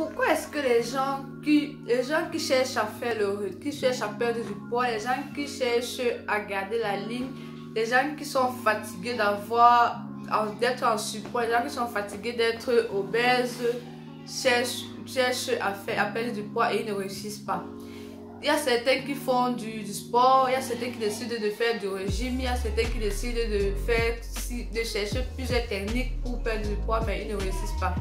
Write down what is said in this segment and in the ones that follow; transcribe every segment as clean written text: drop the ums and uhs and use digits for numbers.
pourquoi est-ce que les gens qui cherchent à faire qui cherchent à perdre du poids, les gens qui cherchent à garder la ligne, les gens qui sont fatigués d'être en surpoids, les gens qui sont fatigués d'être obèses, cherchent à perdre du poids et ils ne réussissent pas. Il y a certains qui font du sport, il y a certains qui décident de faire du régime, il y a certains qui décident de chercher plusieurs techniques pour perdre du poids, mais ils ne réussissent pas.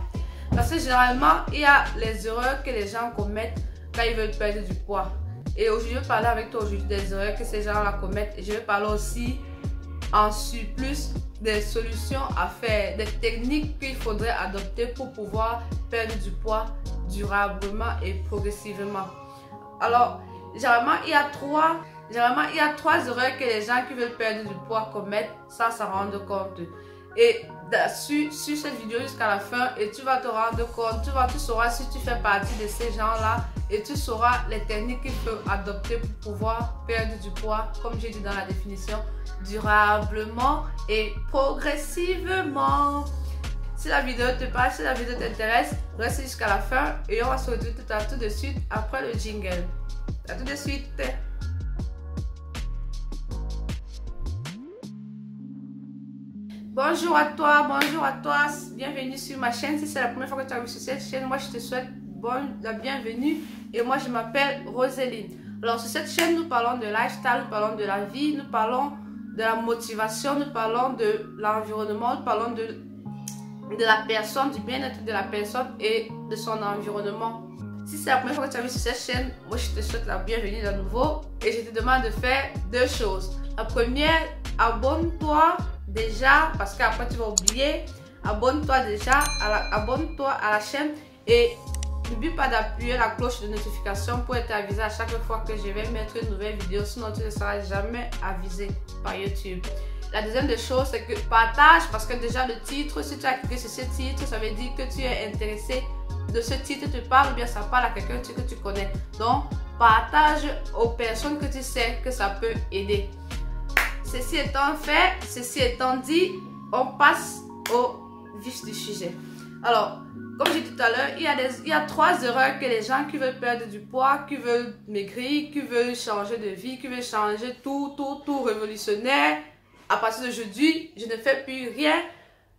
Parce que généralement, il y a les erreurs que les gens commettent quand ils veulent perdre du poids. Et aujourd'hui, je vais parler avec toi aujourd'hui des erreurs que ces gens-là commettent. Et je vais parler aussi en surplus des solutions à faire, des techniques qu'il faudrait adopter pour pouvoir perdre du poids durablement et progressivement. Alors, généralement, il y a trois erreurs que les gens qui veulent perdre du poids commettent sans s'en rendre compte. Et suis cette vidéo jusqu'à la fin et tu vas te rendre compte, tu sauras si tu fais partie de ces gens-là et tu sauras les techniques qu'il faut adopter pour pouvoir perdre du poids, comme j'ai dit dans la définition, durablement et progressivement. Si la vidéo te parle, si la vidéo t'intéresse, reste jusqu'à la fin et on va se retrouver tout de suite après le jingle. À tout de suite. Bonjour à toi, bienvenue sur ma chaîne. Si c'est la première fois que tu arrives sur cette chaîne, moi je te souhaite la bienvenue et moi je m'appelle Roseline. Alors sur cette chaîne, nous parlons de lifestyle, nous parlons de la vie, nous parlons de la motivation, nous parlons de l'environnement, nous parlons de la personne, du bien-être de la personne et de son environnement. Si c'est la première fois que tu arrives sur cette chaîne, moi je te souhaite la bienvenue de nouveau et je te demande de faire deux choses. La première, abonne-toi déjà, parce qu'après tu vas oublier. Abonne-toi déjà, abonne-toi à la chaîne et n'oublie pas d'appuyer la cloche de notification pour être avisé à chaque fois que je vais mettre une nouvelle vidéo, sinon tu ne seras jamais avisé par YouTube. La deuxième des choses, c'est que partage, parce que déjà le titre, si tu as cliqué sur ce titre, ça veut dire que tu es intéressé de ce titre, te parle ou bien ça parle à quelqu'un que tu connais. Donc partage aux personnes que tu sais que ça peut aider. Ceci étant fait, ceci étant dit, on passe au vif du sujet. Alors, comme j'ai dit tout à l'heure, il y a trois erreurs que les gens qui veulent perdre du poids, qui veulent maigrir, qui veulent changer de vie, qui veulent changer tout révolutionnaire. À partir d'aujourd'hui, je ne fais plus rien.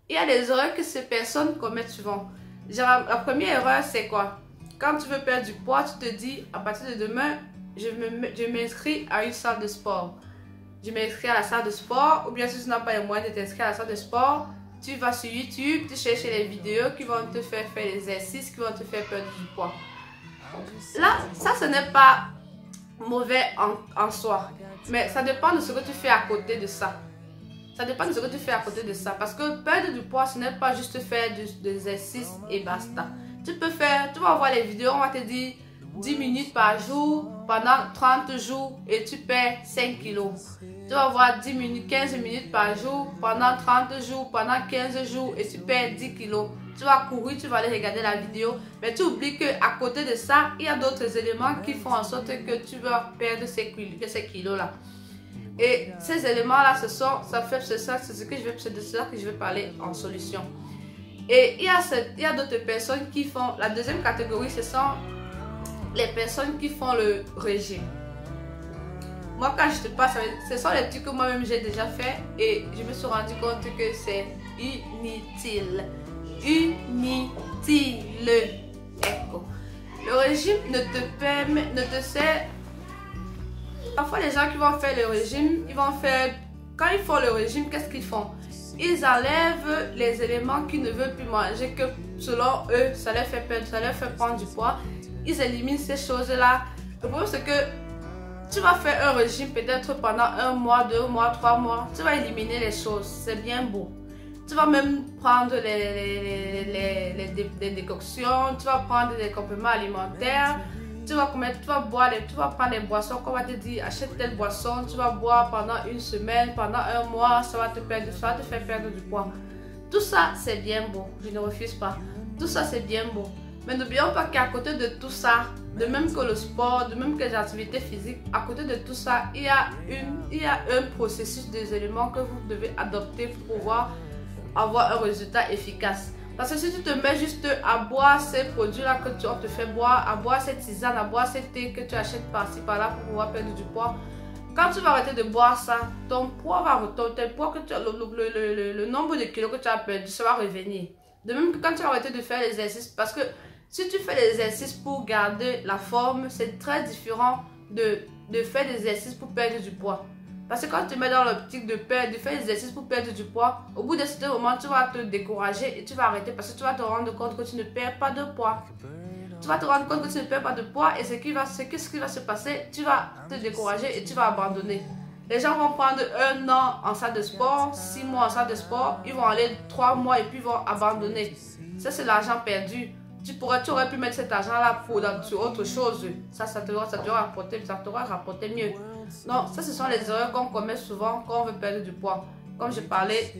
Il y a des erreurs que ces personnes commettent souvent. La première erreur, c'est quoi? Quand tu veux perdre du poids, tu te dis, à partir de demain, je m'inscris à une salle de sport. Je m'inscris à la salle de sport, ou bien si tu n'as pas les moyens de t'inscrire à la salle de sport, tu vas sur YouTube, tu cherches les vidéos qui vont te faire les exercices, qui vont te faire perdre du poids. Là, ça ce n'est pas mauvais en soi, mais ça dépend de ce que tu fais à côté de ça. Ça dépend de ce que tu fais à côté de ça, parce que perdre du poids, ce n'est pas juste faire des exercices et basta. Tu vas voir les vidéos, on va te dire 10 minutes par jour pendant 30 jours et tu perds 5 kilos. Tu vas voir 10 minutes, 15 minutes par jour pendant 30 jours, pendant 15 jours et tu perds 10 kilos. Tu vas courir, tu vas aller regarder la vidéo, mais tu oublies qu'à côté de ça, il y a d'autres éléments qui font en sorte que tu vas perdre ces kilos-là. Et ces éléments-là, c'est de ça que je vais parler en solution. Et il y a d'autres personnes qui font, la deuxième catégorie, ce sont les personnes qui font le régime. Moi, quand je te passe, ce sont les trucs que moi-même j'ai déjà fait et je me suis rendu compte que c'est inutile. Inutile. Ecco. Le régime ne te sert. Parfois, les gens qui vont faire le régime, quand ils font le régime, qu'est-ce qu'ils font? Ils enlèvent les éléments qu'ils ne veulent plus manger, que selon eux, ça leur fait perdre, ça leur fait prendre du poids. Ils éliminent ces choses-là. Le problème, c'est que tu vas faire un régime peut-être pendant 1 mois, 2 mois, 3 mois. Tu vas éliminer les choses. C'est bien beau. Tu vas même prendre les décoctions. Tu vas prendre des compléments alimentaires. Tu vas prendre des boissons qu'on va te dire, achète telle boisson. Tu vas boire pendant 1 semaine, pendant 1 mois. Ça va te faire perdre du poids. Tout ça, c'est bien beau. Je ne refuse pas. Tout ça, c'est bien beau. Mais n'oublions pas qu'à côté de tout ça, de même que le sport, de même que les activités physiques, à côté de tout ça, il y a un processus des éléments que vous devez adopter pour pouvoir avoir un résultat efficace. Parce que si tu te mets juste à boire ces produits-là que on te fait boire, à boire cette tisane, à boire cette thé que tu achètes par-ci par-là pour pouvoir perdre du poids, quand tu vas arrêter de boire ça, ton poids va retomber, le nombre de kilos que tu as perdu, ça va revenir. De même que quand tu vas arrêter de faire l'exercice, parce que si tu fais l'exercice pour garder la forme, c'est très différent de faire des exercices pour perdre du poids. Parce que quand tu te mets dans l'optique de faire des exercices pour perdre du poids, au bout de ce moment, tu vas te décourager et tu vas arrêter parce que tu vas te rendre compte que tu ne perds pas de poids. Tu vas te rendre compte que tu ne perds pas de poids et ce qui va se passer, tu vas te décourager et tu vas abandonner. Les gens vont prendre 1 an en salle de sport, 6 mois en salle de sport, ils vont aller 3 mois et puis ils vont abandonner. Ça, c'est l'argent perdu. Tu aurais pu mettre cet argent-là sur autre chose. Ça t'aura rapporté mieux. Non, ça, ce sont les erreurs qu'on commet souvent quand on veut perdre du poids. Comme je parlais,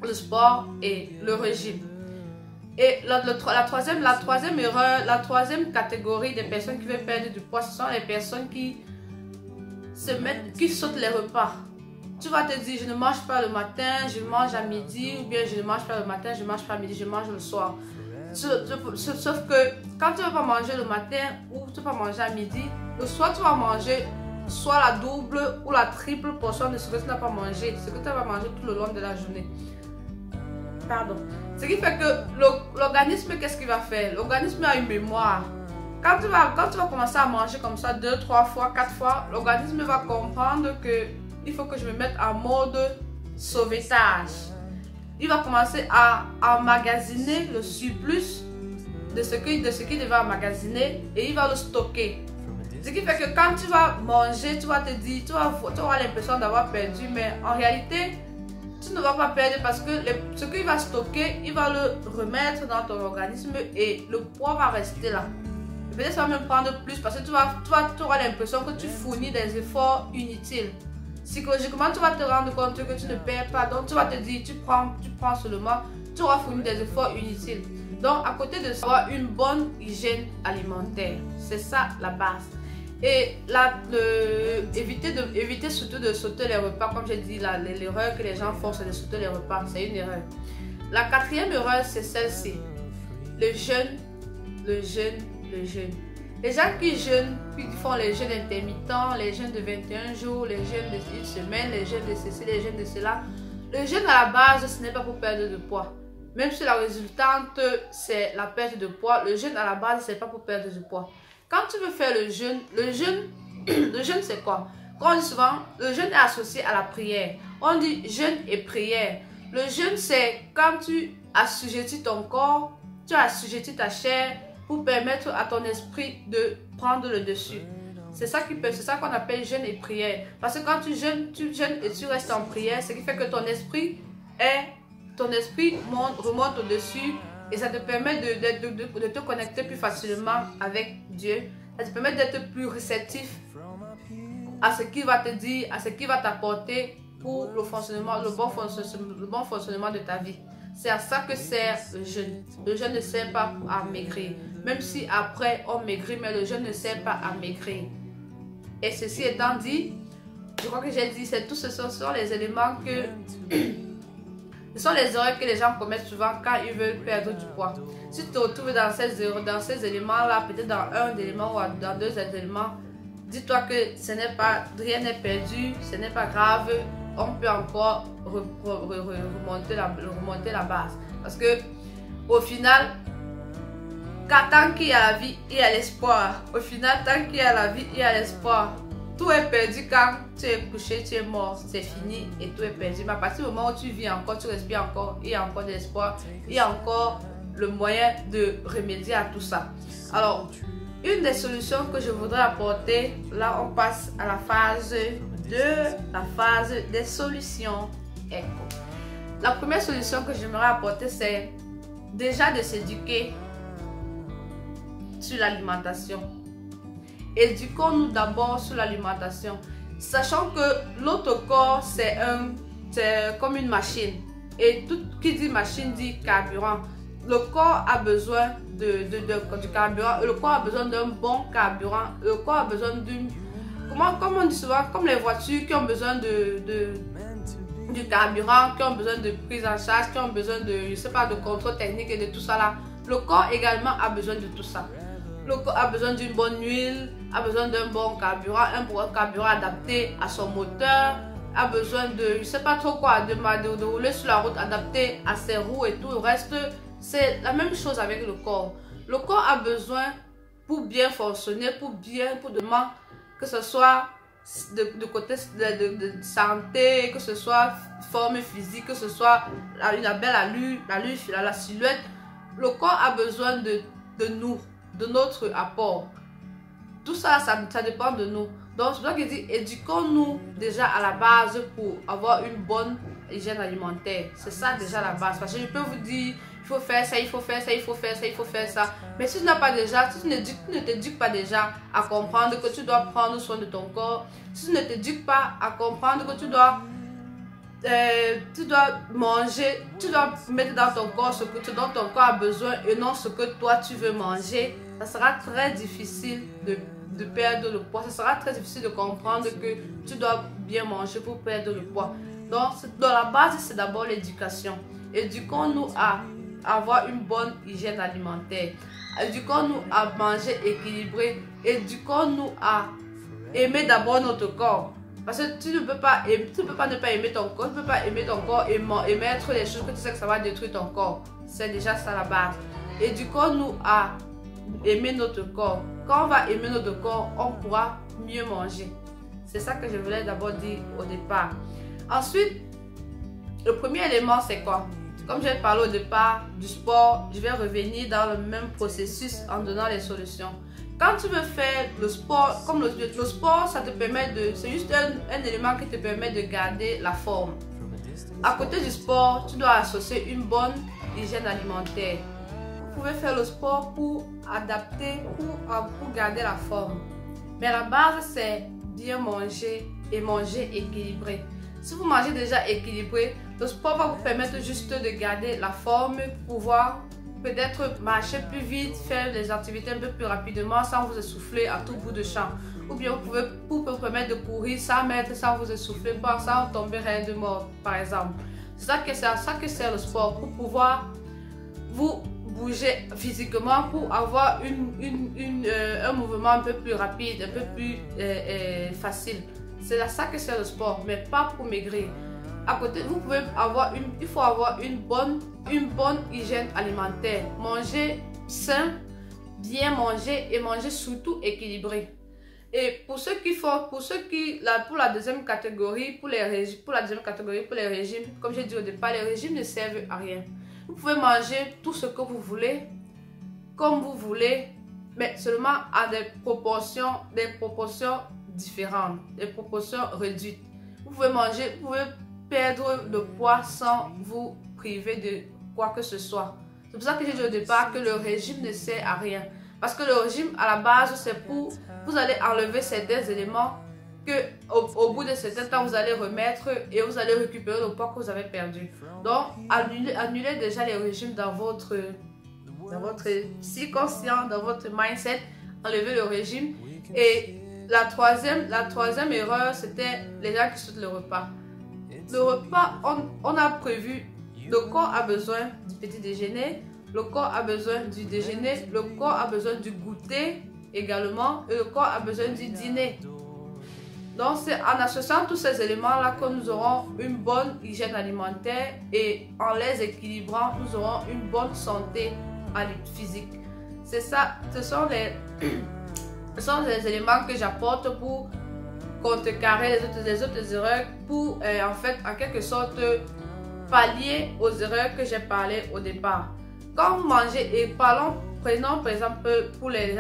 le sport et le régime. Et la troisième erreur, la troisième catégorie des personnes qui veulent perdre du poids, ce sont les personnes qui sautent les repas. Tu vas te dire, je ne mange pas le matin, je mange à midi, ou bien je ne mange pas le matin, je ne mange pas à midi, je mange le soir. Sauf que quand tu ne vas pas manger le matin ou tu vas manger à midi, le soir tu vas manger soit la double ou la triple portion de ce que tu n'as pas mangé, ce que tu vas manger tout le long de la journée. Pardon. Ce qui fait que l'organisme, qu'est-ce qu'il va faire? L'organisme a une mémoire. Quand tu vas commencer à manger comme ça 2, 3 fois, 4 fois, l'organisme va comprendre que il faut que je me mette en mode sauvetage. Il va commencer à emmagasiner le surplus de ce qu'il devait emmagasiner et il va le stocker. Ce qui fait que quand tu vas manger, tu vas te dire, tu auras l'impression d'avoir perdu, mais en réalité, tu ne vas pas perdre parce que ce qu'il va stocker, il va le remettre dans ton organisme et le poids va rester là. Peut-être ça va même prendre plus parce que tu auras l'impression que tu fournis des efforts inutiles. Psychologiquement, tu vas te rendre compte que tu ne perds pas. Donc, tu vas te dire, tu prends seulement, tu auras fourni des efforts inutiles. Donc, à côté de ça, avoir une bonne hygiène alimentaire. C'est ça la base. Et là, éviter surtout de sauter les repas. Comme j'ai dit, l'erreur que les gens font, c'est de sauter les repas. C'est une erreur. La quatrième erreur, c'est celle-ci. Le jeûne. Les gens qui jeûnent, puis qui font les jeûnes intermittents, les jeûnes de 21 jours, les jeûnes de 1 semaine, les jeûnes de ceci, les jeûnes de cela. Le jeûne à la base, ce n'est pas pour perdre de poids. Même si la résultante, c'est la perte de poids, le jeûne à la base, ce n'est pas pour perdre du poids. Quand tu veux faire le jeûne c'est quoi? Comme on dit souvent, le jeûne est associé à la prière. On dit jeûne et prière. Le jeûne, c'est quand tu assujettis ton corps, tu assujettis ta chair, pour permettre à ton esprit de prendre le dessus. C'est ça qu'on appelle jeûne et prière. Parce que quand tu jeûnes et tu restes en prière, ce qui fait que ton esprit remonte au-dessus et ça te permet de te connecter plus facilement avec Dieu. Ça te permet d'être plus réceptif à ce qu'il va te dire, à ce qu'il va t'apporter pour le bon fonctionnement de ta vie. C'est à ça que sert le jeûne. Le jeûne ne sert pas à maigrir. Même si après on maigrit, mais le jeûne ne sert pas à maigrir. Et ceci étant dit, je crois que j'ai dit, tout ce sont les éléments que... ce sont les erreurs que les gens commettent souvent quand ils veulent perdre du poids. Si tu te retrouves dans ces éléments-là, peut-être dans un élément ou dans 2 éléments, dis-toi que rien n'est perdu, ce n'est pas grave. On peut encore remonter la base. Parce que au final, tant qu'il y a la vie, il y a l'espoir. Au final, tant qu'il y a la vie, il y a l'espoir. Tout est perdu quand tu es couché, tu es mort, c'est fini et tout est perdu. Mais à partir du moment où tu vis encore, tu respires encore, il y a encore de l'espoir, il y a encore le moyen de remédier à tout ça. Alors, une des solutions que je voudrais apporter, là on passe à la phase 2, la phase des solutions éco. La première solution que j'aimerais apporter, c'est déjà de s'éduquer sur l'alimentation. Éduquons-nous d'abord sur l'alimentation, sachant que notre corps c'est comme une machine. Et tout qui dit machine dit carburant. Le corps a besoin du carburant. Le corps a besoin d'un bon carburant. Le corps a besoin d'une... Comme on dit souvent, comme les voitures qui ont besoin du carburant, qui ont besoin de prise en charge, qui ont besoin de, je sais pas, de contrôle technique et de tout ça là. Le corps également a besoin de tout ça. Le corps a besoin d'une bonne huile, a besoin d'un bon carburant, un bon carburant adapté à son moteur, a besoin de, je sais pas trop quoi, de rouler sur la route adapté à ses roues et tout. Le reste, c'est la même chose avec le corps. Le corps a besoin, pour bien fonctionner, pour demain, que ce soit de côté de santé, que ce soit forme physique, que ce soit une belle allure, la silhouette, le corps a besoin de nous, de notre apport. Tout ça, ça dépend de nous. Donc c'est pour ça qu'il dit, éduquons-nous déjà à la base pour avoir une bonne hygiène alimentaire. C'est ça déjà la base. Parce que je peux vous dire, il faut faire ça, il faut faire ça, il faut faire ça, il faut faire ça. Mais si tu n'as pas déjà, si tu ne t'éduques pas déjà à comprendre que tu dois prendre soin de ton corps, si tu ne t'éduques pas à comprendre que tu dois manger, tu dois mettre dans ton corps ce dont ton corps a besoin et non ce que toi tu veux manger, ça sera très difficile de perdre le poids. Ça sera très difficile de comprendre que tu dois bien manger pour perdre le poids. Donc, dans la base, c'est d'abord l'éducation. Éduquons-nous à avoir une bonne hygiène alimentaire. Éduquons-nous à manger équilibré. Éduquons-nous à aimer d'abord notre corps. Parce que tu ne peux pas ne pas aimer ton corps. Tu ne peux pas aimer ton corps et mettre les choses que tu sais que ça va détruire ton corps. C'est déjà ça la base. Éduquons-nous à aimer notre corps. Quand on va aimer notre corps, on pourra mieux manger. C'est ça que je voulais d'abord dire au départ. Ensuite, le premier élément, c'est quoi? Comme j'ai parlé au départ du sport, je vais revenir dans le même processus en donnant les solutions. Quand tu veux faire le sport, comme le sport, ça te permet de... C'est juste un élément qui te permet de garder la forme. À côté du sport, tu dois associer une bonne hygiène alimentaire. Vous pouvez faire le sport pour adapter, pour garder la forme. Mais la base, c'est bien manger et manger équilibré. Si vous mangez déjà équilibré, le sport va vous permettre juste de garder la forme, pouvoir peut-être marcher plus vite, faire des activités un peu plus rapidement sans vous essouffler à tout bout de champ. Ou bien vous vous permettre de courir 100 mètres sans vous essouffler, sans tomber raide de mort, par exemple. C'est ça que c'est le sport, pour pouvoir vous bouger physiquement, pour avoir un mouvement un peu plus rapide, un peu plus facile. C'est ça que c'est le sport, mais pas pour maigrir. À côté, vous pouvez avoir il faut avoir une bonne hygiène alimentaire. Manger sain, bien manger et manger surtout équilibré. Et pour la deuxième catégorie, pour les régimes, comme j'ai dit au départ, les régimes ne servent à rien. Vous pouvez manger tout ce que vous voulez, comme vous voulez, mais seulement à des proportions différentes, des proportions réduites. Vous pouvez manger, vous pouvez perdre le poids sans vous priver de quoi que ce soit. C'est pour ça que j'ai dit au départ que le régime ne sert à rien. Parce que le régime, à la base, c'est pour... Vous allez enlever certains éléments que au bout de certain temps, vous allez remettre et vous allez récupérer le poids que vous avez perdu. Donc, annulez déjà les régimes dans votre subconscient, dans votre mindset. Enlevez le régime. Et la troisième erreur, c'était les gens qui sautent le repas. Le repas, on a prévu, le corps a besoin du petit déjeuner, le corps a besoin du déjeuner, le corps a besoin du goûter également, et le corps a besoin du dîner. Donc c'est en associant tous ces éléments-là que nous aurons une bonne hygiène alimentaire, et en les équilibrant, nous aurons une bonne santé physique. C'est ça, ce sont les éléments que j'apporte pour contrecarrer les autres erreurs, pour en fait en quelque sorte pallier aux erreurs que j'ai parlé au départ. Quand vous mangez, et prenons par exemple pour les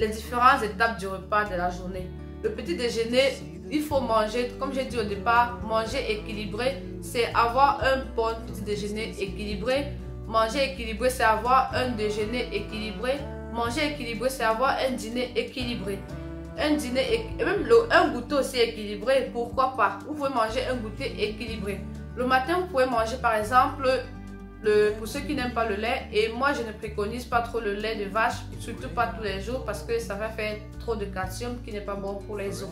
différentes étapes du repas de la journée. Le petit déjeuner, il faut manger, comme j'ai dit au départ, manger équilibré, c'est avoir un bon petit déjeuner équilibré. Manger équilibré, c'est avoir un déjeuner équilibré. Manger équilibré, c'est avoir un dîner équilibré. Un dîner et même un goûter aussi équilibré, pourquoi pas. Vous pouvez manger un goûter équilibré. Le matin, vous pouvez manger par exemple, pour ceux qui n'aiment pas le lait, et moi je ne préconise pas trop le lait de vache, surtout pas tous les jours parce que ça va faire trop de calcium qui n'est pas bon pour les os.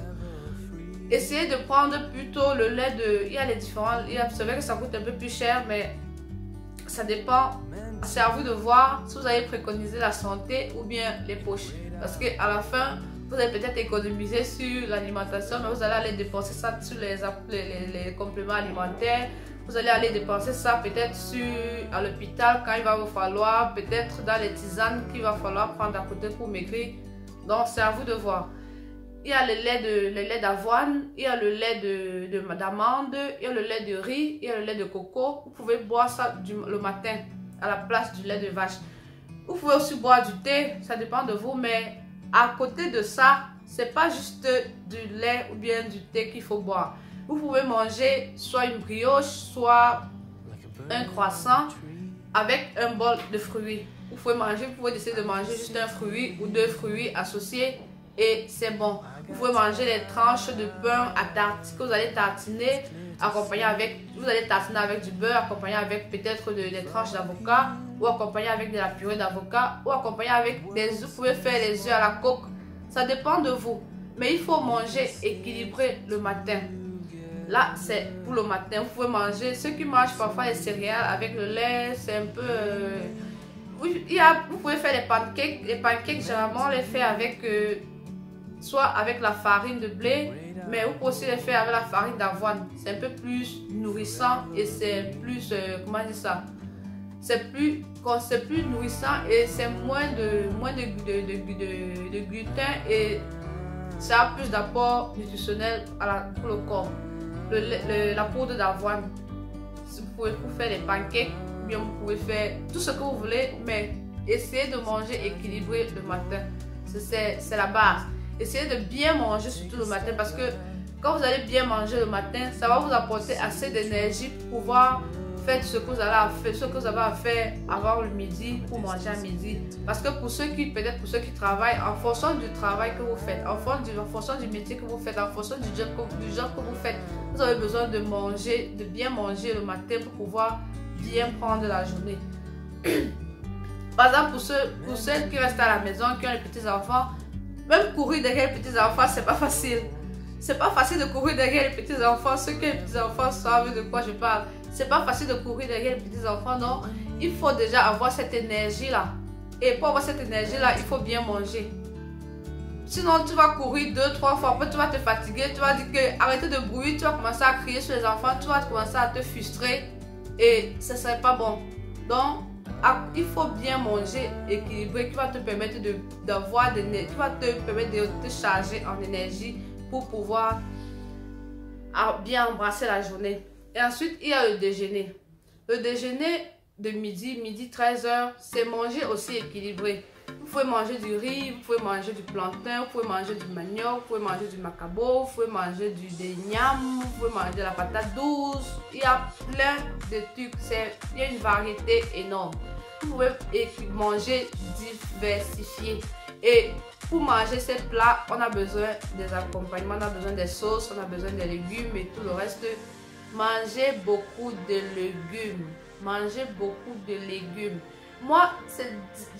essayez de prendre plutôt le lait de... Il y a les différents... C'est vrai que ça coûte un peu plus cher, mais ça dépend. C'est à vous de voir si vous allez préconiser la santé ou bien les poches. Parce qu'à la fin, vous allez peut-être économiser sur l'alimentation, mais vous allez aller dépenser ça sur les compléments alimentaires. Vous allez aller dépenser ça peut-être à l'hôpital quand il va vous falloir, peut-être dans les tisanes qu'il va falloir prendre à côté pour maigrir. Donc c'est à vous de voir. Il y a le lait d'avoine, il y a le lait d'amande, il y a le lait de riz, il y a le lait de coco. Vous pouvez boire ça le matin à la place du lait de vache. Vous pouvez aussi boire du thé, ça dépend de vous, mais à côté de ça, c'est pas juste du lait ou bien du thé qu'il faut boire. Vous pouvez manger soit une brioche, soit un croissant avec un bol de fruits. Vous pouvez décider de manger juste un fruit ou deux fruits associés et c'est bon. Vous pouvez manger les tranches de pain à tartiner que vous allez tartiner, vous allez tartiner avec du beurre, accompagné avec peut-être des tranches d'avocat, ou accompagné avec de la purée d'avocat, ou accompagné avec des œufs. Vous pouvez faire les œufs à la coque. Ça dépend de vous. Mais il faut manger équilibré le matin. Là, c'est pour le matin. Vous pouvez manger. Ceux qui mangent parfois les céréales avec le lait, c'est un peu... vous pouvez faire les pancakes. Les pancakes, généralement, on les fait avec... soit avec la farine de blé, mais vous pouvez aussi les faire avec la farine d'avoine. C'est un peu plus nourrissant et c'est plus... comment dire ça? C'est plus nourrissant et c'est moins de gluten et ça a plus d'apport nutritionnel pour le corps. La poudre d'avoine, vous pouvez faire les pancakes, ou bien vous pouvez faire tout ce que vous voulez, mais essayez de manger équilibré le matin. C'est la base. Essayez de bien manger surtout le matin parce que quand vous allez bien manger le matin, ça va vous apporter assez d'énergie pour pouvoir faire ce que vous avez à faire avant le midi pour manger à midi. Parce que pour ceux qui travaillent, en fonction du travail que vous faites, en fonction du métier que vous faites, en fonction du job que vous faites, vous avez besoin de bien manger le matin pour pouvoir bien prendre la journée. Par exemple, pour ceux qui restent à la maison, qui ont les petits enfants, même courir derrière les petits enfants, c'est pas facile. C'est pas facile de courir derrière les petits enfants. Ceux qui ont les petits enfants savent de quoi je parle. C'est pas facile de courir derrière les petits enfants, donc il faut déjà avoir cette énergie là. Et pour avoir cette énergie là, il faut bien manger. Sinon, tu vas courir 2-3 fois, après tu vas te fatiguer, tu vas dire que arrêtez de bruit, tu vas commencer à crier sur les enfants, tu vas commencer à te frustrer et ce serait pas bon. Donc, il faut bien manger équilibré qui va te permettre d'avoir qui va te permettre de te charger en énergie pour pouvoir bien embrasser la journée. Et ensuite, il y a le déjeuner. Le déjeuner de midi 13h, c'est manger aussi équilibré. Vous pouvez manger du riz, vous pouvez manger du plantain, vous pouvez manger du manioc, vous pouvez manger du macabo, vous pouvez manger des yams, vous pouvez manger de la patate douce. Il y a plein de trucs, il y a une variété énorme. Vous pouvez manger diversifié. Et pour manger ces plats, on a besoin des accompagnements, on a besoin des sauces, on a besoin des légumes et tout le reste. Mangez beaucoup de légumes. Mangez beaucoup de légumes. Moi,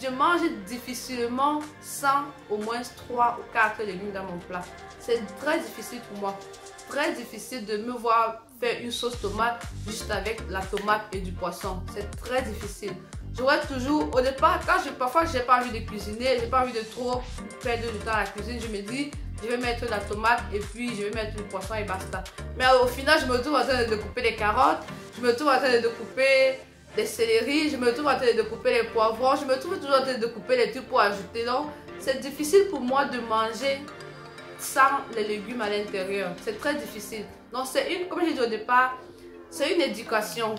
je mange difficilement sans au moins 3 ou 4 légumes dans mon plat. C'est très difficile pour moi. Très difficile de me voir faire une sauce tomate juste avec la tomate et du poisson. C'est très difficile. J'aurais toujours, au départ, parfois j'ai pas envie de cuisiner, j'ai pas envie de trop perdre du temps à la cuisine, je me dis, je vais mettre la tomate et puis je vais mettre le poisson et basta. Mais au final, je me trouve en train de couper les carottes, je me trouve en train de couper les céleris, je me trouve en train de couper les poivrons, je me trouve toujours en train de couper les trucs pour ajouter. Donc, c'est difficile pour moi de manger sans les légumes à l'intérieur. C'est très difficile. Donc, comme j'ai dit au départ, c'est une éducation.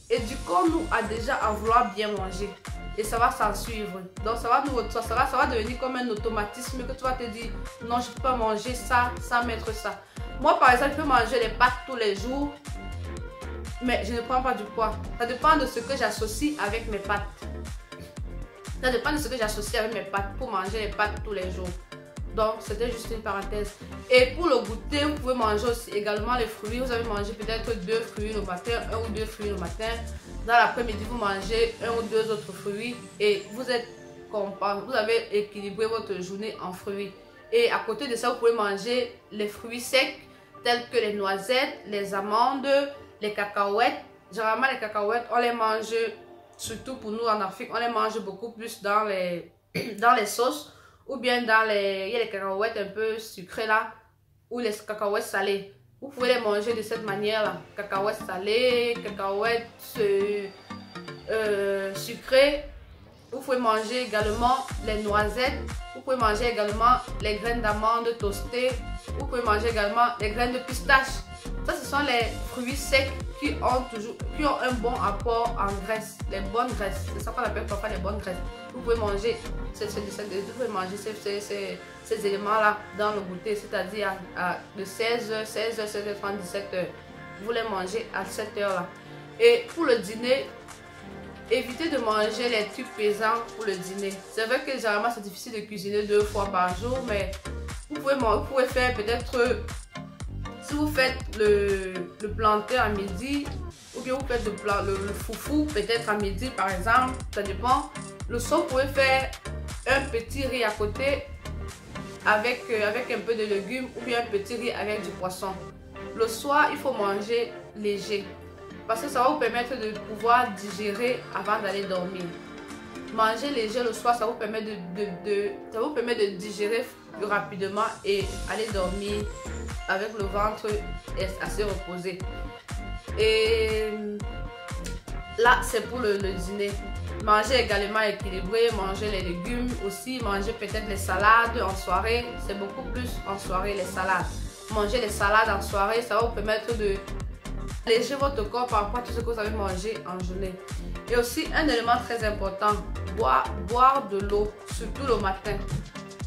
Éduquons-nous déjà à vouloir bien manger. Et ça va s'en suivre. Donc, ça va devenir comme un automatisme que tu vas te dire, non, je ne peux pas manger ça sans mettre ça. Moi, par exemple, je peux manger les pâtes tous les jours, mais je ne prends pas du poids. Ça dépend de ce que j'associe avec mes pâtes. Ça dépend de ce que j'associe avec mes pâtes pour manger les pâtes tous les jours. Donc, c'était juste une parenthèse. Et pour le goûter, vous pouvez manger aussi également les fruits. Vous avez mangé peut-être 2 fruits le matin, 1 ou 2 fruits le matin. Dans l'après-midi, vous mangez 1 ou 2 autres fruits. Et vous avez équilibré votre journée en fruits. Et à côté de ça, vous pouvez manger les fruits secs, tels que les noisettes, les amandes, les cacahuètes. Généralement, les cacahuètes, on les mange, surtout pour nous en Afrique, on les mange beaucoup plus dans les sauces ou bien dans les... Il y a les cacahuètes un peu sucrées là, ou les cacahuètes salées. Vous pouvez les manger de cette manière-là. Cacahuètes salées, cacahuètes sucrées. Vous pouvez manger également les noisettes. Vous pouvez manger également les graines d'amandes toastées. Vous pouvez manger également les graines de pistache. Ça, ce sont les fruits secs qui ont un bon apport en graisse. Les bonnes graisses. C'est ça qu'on appelle parfois les bonnes graisses. Vous pouvez manger ces éléments-là dans le goûter, c'est-à-dire de 16h, 16h, 16h30, 17h. Vous les mangez à cette heure-là. Et pour le dîner, évitez de manger les trucs pesants pour le dîner. C'est vrai que généralement c'est difficile de cuisiner 2 fois par jour, mais vous pouvez faire peut-être, si vous faites le plantain à midi, ou bien vous faites le foufou peut-être à midi par exemple, ça dépend. Le soir, vous pouvez faire un petit riz à côté avec un peu de légumes ou bien un petit riz avec du poisson. Le soir, il faut manger léger parce que ça va vous permettre de pouvoir digérer avant d'aller dormir. Manger léger le soir, ça vous permet de digérer plus rapidement et aller dormir avec le ventre assez reposé. Et là, c'est pour le dîner. Manger également équilibré, manger les légumes aussi, manger peut-être les salades en soirée. C'est beaucoup plus en soirée les salades. Manger les salades en soirée, ça va vous permettre de alléger votre corps par rapport à tout ce que vous avez mangé en journée. Et aussi un élément très important, boire de l'eau, surtout le matin.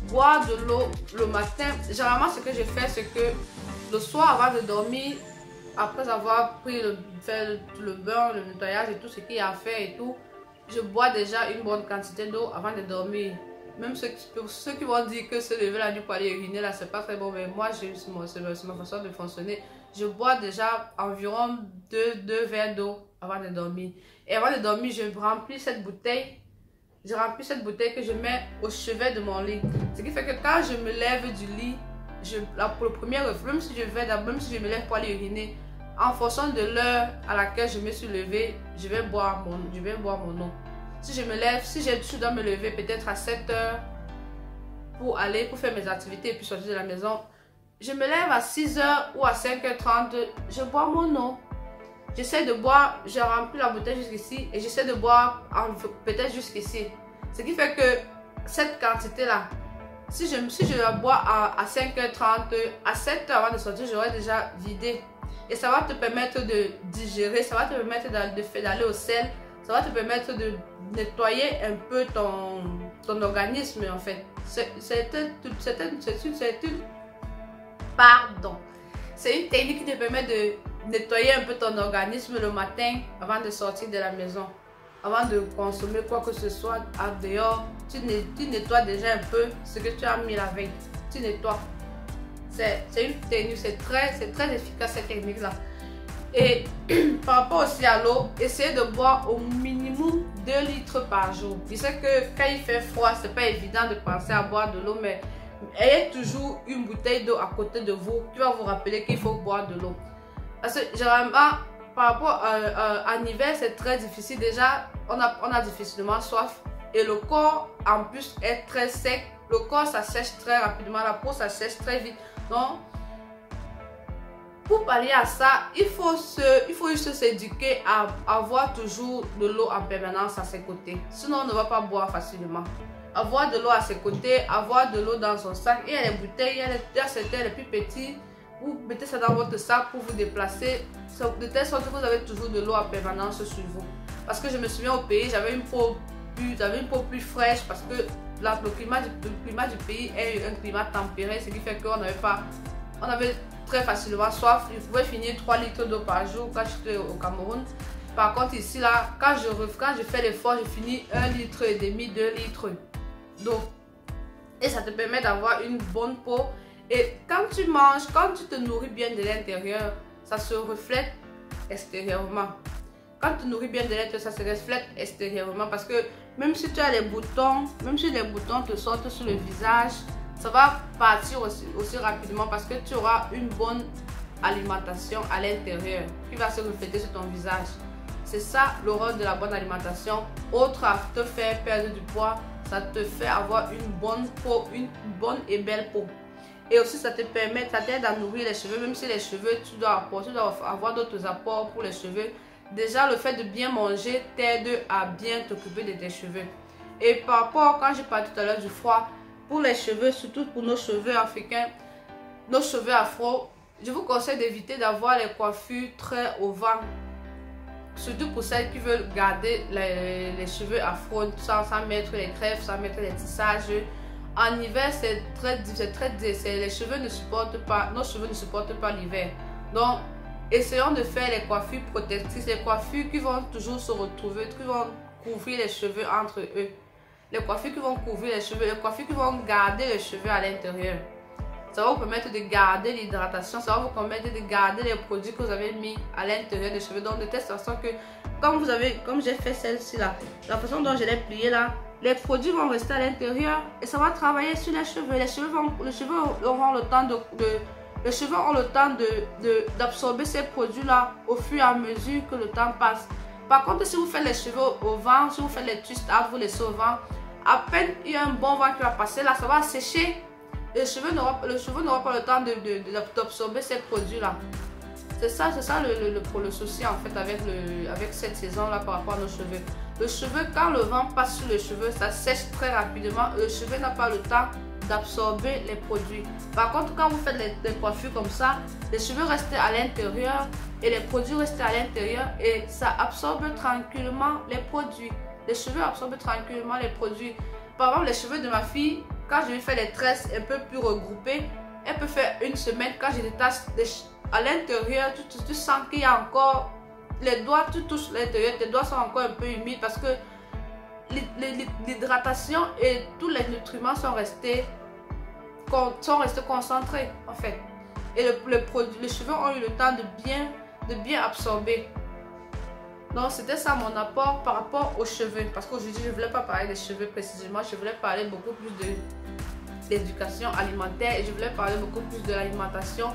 Boire de l'eau le matin. Généralement, ce que je fais, c'est que le soir avant de dormir, après avoir fait le bain, le nettoyage et tout ce qu'il y a à faire et tout, je bois déjà une bonne quantité d'eau avant de dormir. Même ceux qui vont dire que se lever la nuit pour aller uriner, là, c'est pas très bon. Mais moi, c'est ma façon de fonctionner. Je bois déjà environ 2 verres d'eau avant de dormir. Et avant de dormir, je remplis cette bouteille. Je remplis cette bouteille que je mets au chevet de mon lit. Ce qui fait que quand je me lève du lit, pour le premier reflet, même si je me lève pour aller uriner, en fonction de l'heure à laquelle je me suis levée, je vais boire mon eau. Si je dois me lever peut-être à 7 heures pour faire mes activités et puis sortir de la maison, je me lève à 6 heures ou à 5h30, je bois mon eau. J'essaie de boire, je remplis la bouteille jusqu'ici et j'essaie de boire peut-être jusqu'ici. Ce qui fait que cette quantité-là, si je la bois à 5h30, à 7h avant de sortir, j'aurai déjà vidé. Et ça va te permettre de digérer, ça va te permettre d'aller au sel, ça va te permettre de nettoyer un peu ton organisme en fait. C'est une technique qui te permet de nettoyer un peu ton organisme le matin avant de sortir de la maison. Avant de consommer quoi que ce soit à dehors, tu nettoies déjà un peu ce que tu as mis la veille. Tu nettoies. C'est une technique, c'est très efficace cette technique-là. Et par rapport aussi à l'eau, essayez de boire au minimum 2 litres par jour. Je sais que quand il fait froid, c'est pas évident de penser à boire de l'eau, mais ayez toujours une bouteille d'eau à côté de vous qui va vous rappeler qu'il faut boire de l'eau. Parce que généralement, par rapport à l'hiver, c'est très difficile. Déjà, on a difficilement soif et le corps en plus est très sec. Le corps, ça sèche très rapidement, la peau, ça sèche très vite. Donc, pour pallier à ça, il faut juste s'éduquer à avoir toujours de l'eau en permanence à ses côtés. Sinon, on ne va pas boire facilement. Avoir de l'eau à ses côtés, avoir de l'eau dans son sac. Il y a les bouteilles, il y a certains les plus petits. Vous mettez ça dans votre sac pour vous déplacer. De telle sorte que vous avez toujours de l'eau en permanence sur vous. Parce que je me souviens au pays, j'avais une peau plus fraîche parce que le climat du pays est un climat tempéré, ce qui fait qu'on avait très facilement soif. Je pouvais finir 3 litres d'eau par jour quand j'étais au Cameroun. Par contre ici là, quand je fais l'effort, je finis 1,5 litre, 2 litres d'eau. Et ça te permet d'avoir une bonne peau. Et quand tu manges, quand tu te nourris bien de l'intérieur, ça se reflète extérieurement. Quand tu te nourris bien de l'intérieur, ça se reflète extérieurement parce que même si tu as les boutons, même si les boutons te sortent sur le visage, ça va partir aussi rapidement parce que tu auras une bonne alimentation à l'intérieur qui va se refléter sur ton visage. C'est ça le rôle de la bonne alimentation. Autre à te faire perdre du poids, ça te fait avoir une bonne peau, une bonne et belle peau. Et aussi ça te permet, ça t'aide à nourrir les cheveux, même si les cheveux, tu dois avoir d'autres apports pour les cheveux. Déjà le fait de bien manger t'aide à bien t'occuper de tes cheveux. Et par rapport, quand j'ai parlé tout à l'heure du froid, pour les cheveux, surtout pour nos cheveux africains, nos cheveux afro, je vous conseille d'éviter d'avoir les coiffures très au vent. Surtout pour celles qui veulent garder les cheveux afro sans mettre les crèves, sans mettre les tissages. En hiver, les cheveux ne supportent pas, nos cheveux ne supportent pas l'hiver. Donc, essayons de faire les coiffures protectrices, les coiffures qui vont toujours se retrouver, qui vont couvrir les cheveux entre eux. Les coiffures qui vont couvrir les cheveux, les coiffures qui vont garder les cheveux à l'intérieur. Ça va vous permettre de garder l'hydratation, ça va vous permettre de garder les produits que vous avez mis à l'intérieur des cheveux. Donc de telle façon que, comme j'ai fait celle-ci là, la façon dont je l'ai pliée là, les produits vont rester à l'intérieur et ça va travailler sur les cheveux. Les cheveux auront le temps d'absorber ces produits là au fur et à mesure que le temps passe. Par contre, si vous faites les cheveux au vent, si vous faites les twists out, vous laissez au vent, à peine il y a un bon vent qui va passer là, ça va sécher. Le cheveu n'aura pas le temps d'absorber ces produits-là. C'est ça le souci en fait avec cette saison-là par rapport à nos cheveux. Le cheveu, quand le vent passe sur le cheveu, ça sèche très rapidement. Le cheveu n'a pas le temps d'absorber les produits. Par contre, quand vous faites les coiffures comme ça, les cheveux restent à l'intérieur et les produits restent à l'intérieur et ça absorbe tranquillement les produits. Les cheveux absorbent tranquillement les produits. Par exemple, les cheveux de ma fille, quand je lui fais les tresses un peu plus regroupées, elle peut faire une semaine. Quand je détache à l'intérieur, tu sens qu'il y a encore les doigts, tu touches l'intérieur, tes doigts sont encore un peu humides parce que l'hydratation et tous les nutriments sont restés concentrés en fait. Et les cheveux ont eu le temps de bien absorber. Donc c'était ça mon apport par rapport aux cheveux. Parce qu'aujourd'hui je ne voulais pas parler des cheveux précisément, je voulais parler beaucoup plus d'éducation alimentaire et je voulais parler beaucoup plus de l'alimentation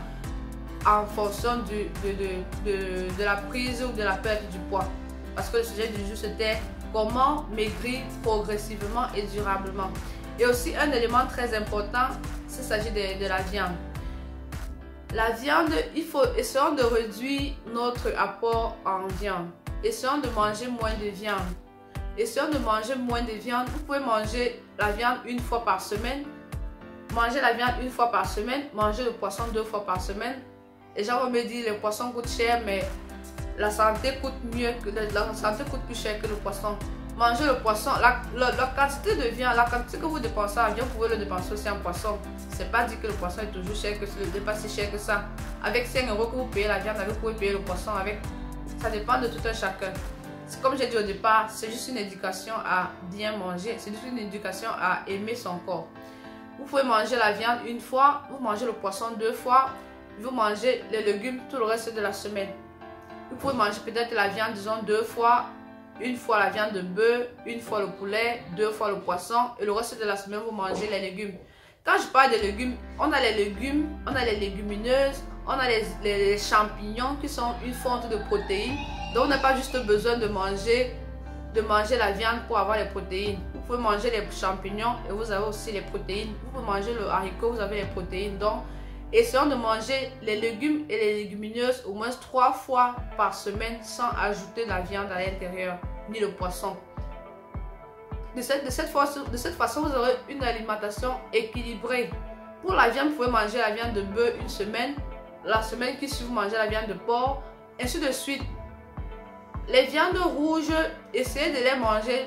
en fonction de la prise ou de la perte du poids. Parce que le sujet du jour c'était comment maigrir progressivement et durablement. Et aussi un élément très important, il s'agit de la viande. La viande, essayons de réduire notre apport en viande. Essayons de manger moins de viande. Essayons de manger moins de viande. Vous pouvez manger la viande une fois par semaine. Manger la viande une fois par semaine. Manger le poisson 2 fois par semaine. Les gens vont me dire le poisson coûte cher, mais la santé coûte plus cher que le poisson. Manger le poisson, la quantité de viande, la quantité que vous dépensez en viande, vous pouvez le dépenser aussi en poisson. C'est pas dit que le poisson est toujours cher, que ce n'est pas si cher que ça. Avec 5 € que vous payez la viande, vous pouvez payer le poisson avec. Ça dépend de tout un chacun. Comme j'ai dit au départ, c'est juste une éducation à bien manger. C'est juste une éducation à aimer son corps. Vous pouvez manger la viande une fois, vous mangez le poisson 2 fois, vous mangez les légumes tout le reste de la semaine. Vous pouvez manger peut-être la viande, disons 2 fois. Une fois la viande de bœuf, une fois le poulet, 2 fois le poisson et le reste de la semaine vous mangez les légumes. Quand je parle de légumes, on a les légumes, on a les légumineuses, on a les champignons qui sont une fonte de protéines. Donc on n'a pas juste besoin de manger la viande pour avoir les protéines. Vous pouvez manger les champignons et vous avez aussi les protéines. Vous pouvez manger le haricot, vous avez les protéines. Donc essayons de manger les légumes et les légumineuses au moins 3 fois par semaine sans ajouter la viande à l'intérieur, ni le poisson. De cette façon, vous aurez une alimentation équilibrée. Pour la viande, vous pouvez manger la viande de bœuf une semaine. La semaine qui suit, vous mangez la viande de porc, ainsi de suite. Les viandes rouges, essayez de les manger,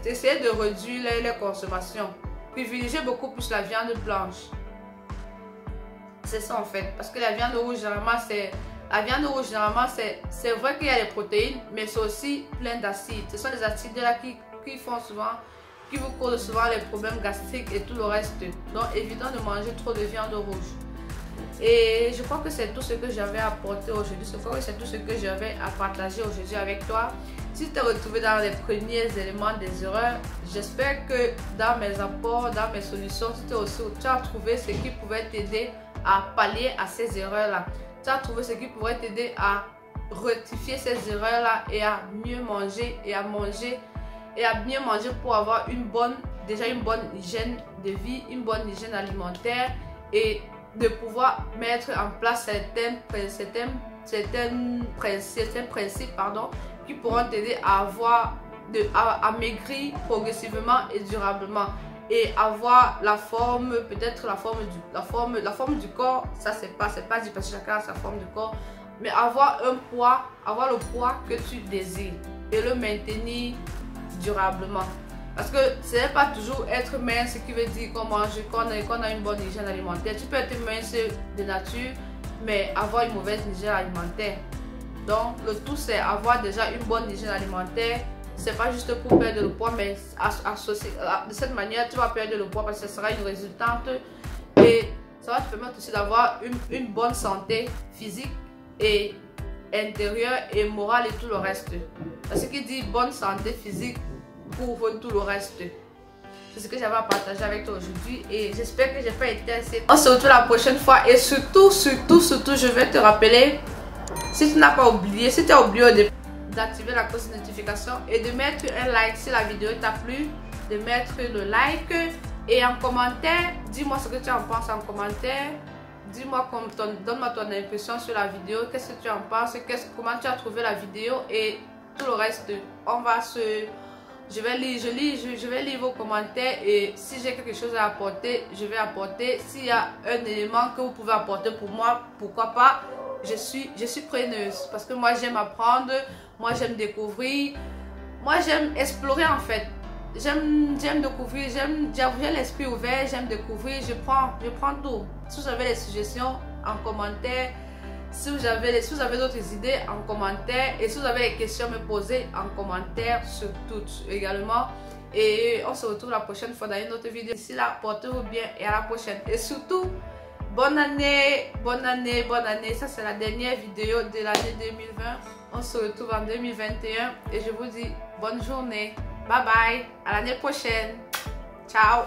essayez de réduire les consommations. Privilégiez beaucoup plus la viande blanche. C'est ça en fait, parce que la viande rouge généralement c'est vrai qu'il y a les protéines, mais c'est aussi plein d'acides. Ce sont les acides là qui vous causent souvent les problèmes gastriques et tout le reste. Donc évitons de manger trop de viande rouge. Et je crois que c'est tout ce que j'avais à apporter aujourd'hui. Je crois que c'est tout ce que j'avais à partager aujourd'hui avec toi. Si tu t'es retrouvé dans les premiers éléments des erreurs, j'espère que dans mes apports, dans mes solutions, tu as trouvé ce qui pouvait t'aider à pallier à ces erreurs-là. Tu vas trouver ce qui pourrait t'aider à rectifier ces erreurs-là et à mieux manger et à bien manger pour avoir déjà une bonne hygiène de vie, une bonne hygiène alimentaire et de pouvoir mettre en place certains principes qui pourront t'aider à maigrir progressivement et durablement et avoir la forme, peut-être la forme du corps, ça c'est pas dit parce que chacun a sa forme de corps, mais avoir le poids que tu désires et le maintenir durablement. Parce que ce n'est pas toujours être mince qui veut dire qu'on a une bonne hygiène alimentaire. Tu peux être mince de nature, mais avoir une mauvaise hygiène alimentaire. Donc, le tout, c'est avoir déjà une bonne hygiène alimentaire. C'est pas juste pour perdre le poids, mais de cette manière, tu vas perdre le poids parce que ce sera une résultante. Et ça va te permettre aussi d'avoir une bonne santé physique et intérieure et morale et tout le reste. Parce qu'il dit bonne santé physique couvre tout le reste. C'est ce que j'avais à partager avec toi aujourd'hui et j'espère que j'ai pas été assez. On se retrouve la prochaine fois et surtout, je vais te rappeler, si tu n'as pas oublié, si tu as oublié au départ, d'activer la cloche de notification et de mettre un like si la vidéo t'a plu, de mettre le like et en commentaire, dis-moi ce que tu en penses en commentaire. Dis-moi, donne-moi ton impression sur la vidéo, qu'est-ce que tu en penses, comment tu as trouvé la vidéo et tout le reste. Je vais lire vos commentaires et si j'ai quelque chose à apporter, je vais apporter. S'il y a un élément que vous pouvez apporter pour moi, pourquoi pas, je suis preneuse parce que moi j'aime apprendre, moi j'aime découvrir, moi j'aime explorer en fait. J'aime découvrir, j'ai l'esprit ouvert, j'aime découvrir, je prends tout. Si vous avez des suggestions en commentaire, si vous avez d'autres idées en commentaire et si vous avez des questions à me poser en commentaire sur toutes également. Et on se retrouve la prochaine fois dans une autre vidéo. D'ici là, portez-vous bien et à la prochaine. Et surtout, bonne année, bonne année, bonne année. Ça c'est la dernière vidéo de l'année 2020. On se retrouve en 2021 et je vous dis bonne journée. Bye bye, à l'année prochaine. Ciao.